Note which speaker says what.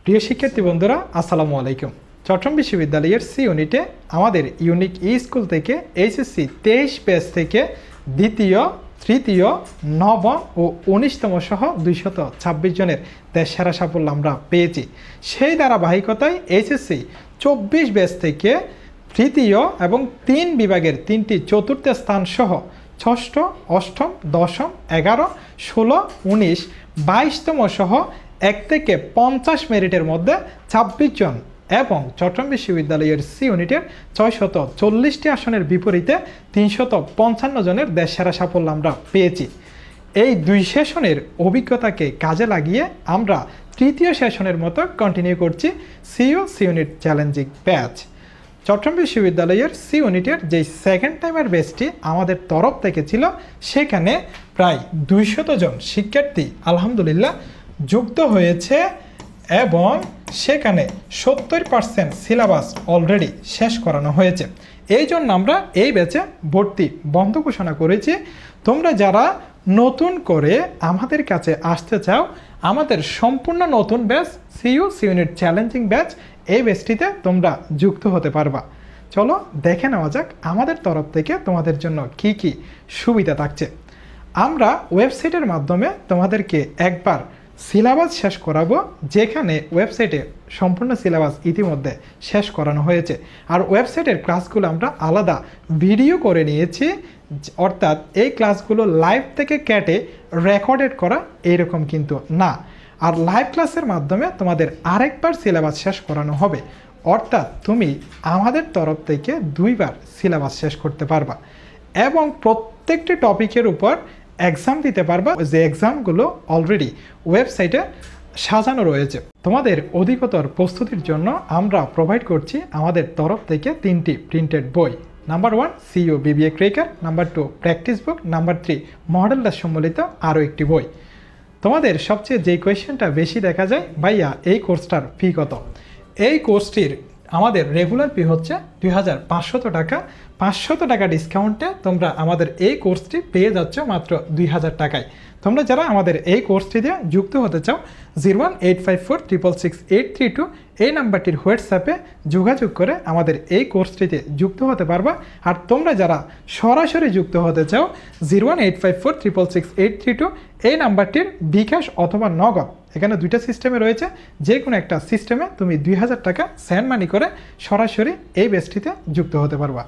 Speaker 1: প্রিয় শিক্ষার্থী বন্ধুরা, আসসালামু আলাইকুম। চট্টগ্রাম বিশ্ববিদ্যালয়ের সি ইউনিটে আমাদের ইউনিক ই স্কুল থেকে এইচএসসি 23 ব্যাচ থেকে দ্বিতীয়, তৃতীয়, নবম ও 19তম সহ 226 জনের দেশ সেরা সাফল্য আমরা পেয়েছি। সেই ধারাবাহিকতায় এইচএসসি 24 ব্যাচ থেকে তৃতীয় এবং 3 বিভাগের 3টি চতুর্থ স্থান সহ ষষ্ঠ, অষ্টম, দশম, 11, 16, 19, 22তম সহ 1 থেকে 50 মেরিটের মধ্যে 26 জন এবং চট্টগ্রাম বিশ্ববিদ্যালয়ের সি ইউনিটের 640টি আসনের বিপরীতে 355 জনের দেশ সেরা সাফল্য আমরা পেয়েছি। এই 2 সেশনের অভিজ্ঞতাকে কাজে লাগিয়ে আমরা তৃতীয় সেশনের মতো কন্টিনিউ করছি C unit challenging batch. Chittagong বিশ্ববিদ্যালয়ের সি ইউনিটের যে সেকেন্ড টাইমের ব্যাচটি আমাদের তরফ থেকে ছিল, সেখানে প্রায় 200 জন শিক্ষার্থী আলহামদুলিল্লাহ যুক্ত হয়েছে এবং সেখানে 70% সিলেবাস অলরেডি শেষ করানো হয়েছে। এই জন্য আমরা এই ব্যাচে ভর্তি বন্ধ ঘোষণা করেছি। তোমরা যারা নতুন করে আমাদের কাছে আসতে চাও, আমাদের সম্পূর্ণ নতুন batch C unit challenging batch, এই ব্যাচটিতে তোমরা যুক্ত হতে পারবা। চলো দেখে নেওয়া যাক আমাদের তরফ থেকে তোমাদের জন্য কি কি সুবিধা থাকছে। আমরা ওয়েবসাইটের মাধ্যমে তোমাদেরকে একবার সিলেবাস শেষ করাবো, যেখানে ওয়েবসাইটে সম্পূর্ণ সিলেবাস ইতিমধ্যে শেষ করানো হয়েছে। আর ওয়েবসাইটের ক্লাসগুলো আমরা আলাদা ভিডিও করে নিয়েছি, অর্থাৎ এই ক্লাসগুলো লাইভ থেকে কেটে রেকর্ডেড করা এইরকম কিন্তু না। আর লাইভ ক্লাসের মাধ্যমে তোমাদের আরেকবার সিলেবাস শেষ করানো হবে, অর্থাৎ তুমি আমাদের তরফ থেকে 2 বার সিলেবাস শেষ করতে পারবা এবং প্রত্যেকটি টপিকের উপর এক্সাম দিতে পারবা, যে এক্সামগুলো অলরেডি ওয়েবসাইটে সাজানো রয়েছে। তোমাদের অধিকতর প্রস্তুতির জন্য আমরা প্রোভাইড করছি আমাদের তরফ থেকে 3টি প্রিন্টেড বই। Number 1 CEO BBA cracker, number 2 practice বুক, নাম্বার 3 মডেল দাস সম্বলিত আরও একটি বই। তোমাদের সবচেয়ে যে কোয়েশ্চেনটা বেশি দেখা যায়, ভাইয়া এই কোর্সটার ফি কত? এই কোর্সটির আমাদের রেগুলার ফি হচ্ছে 2500 টাকা। 500 টাকা ডিসকাউন্টে তোমরা আমাদের এই কোর্সটি পেয়ে যাচ্ছ মাত্র 2000 টাকায়। তোমরা যারা আমাদের এই কোর্সটিতে যুক্ত হতে চাও, 01854666832 এই নাম্বারটির হোয়াটসঅ্যাপে যোগাযোগ করে আমাদের এই কোর্সটিতে যুক্ত হতে পারবা। আর তোমরা যারা সরাসরি যুক্ত হতে চাও, 01854666832 এই নাম্বারটির বিকাশ অথবা নগদ, এখানে 2টা সিস্টেমে রয়েছে, যে কোনো একটা সিস্টেমে তুমি 2000 টাকা সেন্ড মানি করে সরাসরি এই ব্যাচটিতে যুক্ত হতে পারবা।